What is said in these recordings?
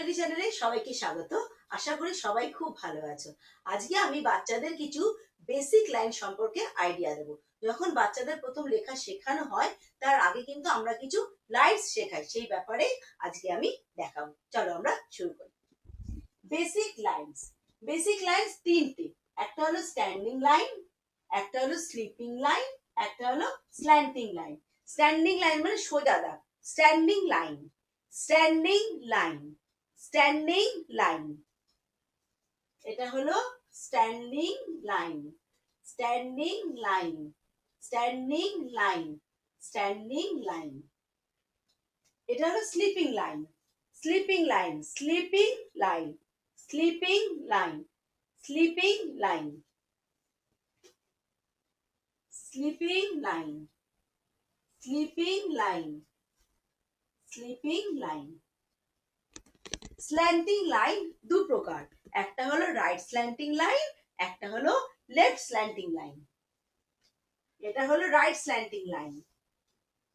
Story চ্যানেলে সবাইকে স্বাগত। আশা করি সবাই খুব ভালো আছো। আজকে আমি বাচ্চাদের কিছু বেসিক লাইন সম্পর্কে আইডিয়া দেব। যখন বাচ্চাদের প্রথম লেখা শেখানো হয় তার আগে কিন্তু আমরা কিছু লাইনস শেখাই, সেই ব্যাপারে আজকে আমি দেখাবো। চলো আমরা শুরু করি। Basic lines. বেসিক লাইনস তিনটে। একটা হলো স্ট্যান্ডিং লাইন, একটা হলো স্লিপিং লাইন, একটা হলো স্ল্যান্টিং লাইন। স্ট্যান্ডিং লাইন মানে সোজা দাগ। Standing line, standing line, standing line. এটা হলো standing line, standing line, standing line, standing line. এটা হলো sleeping line, sleeping line, sleeping line, sleeping line, sleeping line, sleeping line, sleeping line, sleeping line. Slanting line দু প্রকার, একটা হলো right slanting line, একটা হলো লেফট স্ল্যান্টিং লাইন। এটা হলো right slanting line,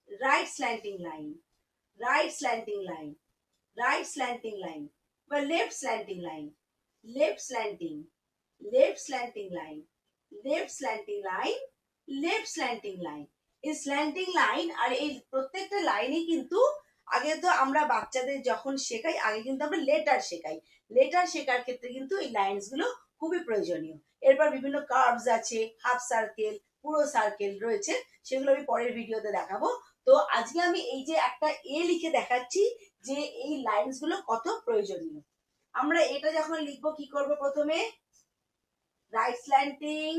right slanting line, right slanting line, right slanting line বা left slanting line, left slanting, left slanting line, left slanting line, left slanting line. এই slanting line আর এই প্রত্যেকটা লাইনে কিন্তু আগে তো আমরা বাচ্চাদের যখন শেখাই আগে কিন্তু আমরা লেটার শেখাই। লেটার শেখার ক্ষেত্রে কিন্তু এই লাইনস গুলো খুবই প্রয়োজনীয়। এরপর বিভিন্ন কার্ভস আছে, হাফ সার্কেল, পুরো সার্কেল রয়েছে, সেগুলো আমি পরের ভিডিওতে দেখাবো। তো আজকে আমি এই যে একটা এ লিখে দেখাচ্ছি যে এই লাইনস গুলো কত প্রয়োজনীয়। আমরা এটা যখন লিখবো কি করব, প্রথমে right slanting,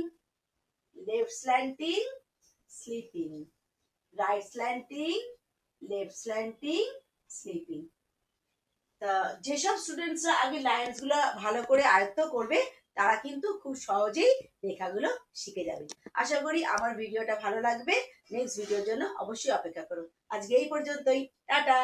left slanting, sleeping, right slanting, left slanting, sleeping. তা যেসব স্টুডেন্টসরা আগে লাইনস গুলো ভালো করে আয়ত্ত করবে তারা কিন্তু খুব সহজেই লেখাগুলো শিখে যাবে। আশা করি আমার ভিডিওটা ভালো লাগবে। নেক্সট ভিডিওর জন্য অবশ্যই অপেক্ষা করো। আজকে এই পর্যন্তই, টাটা।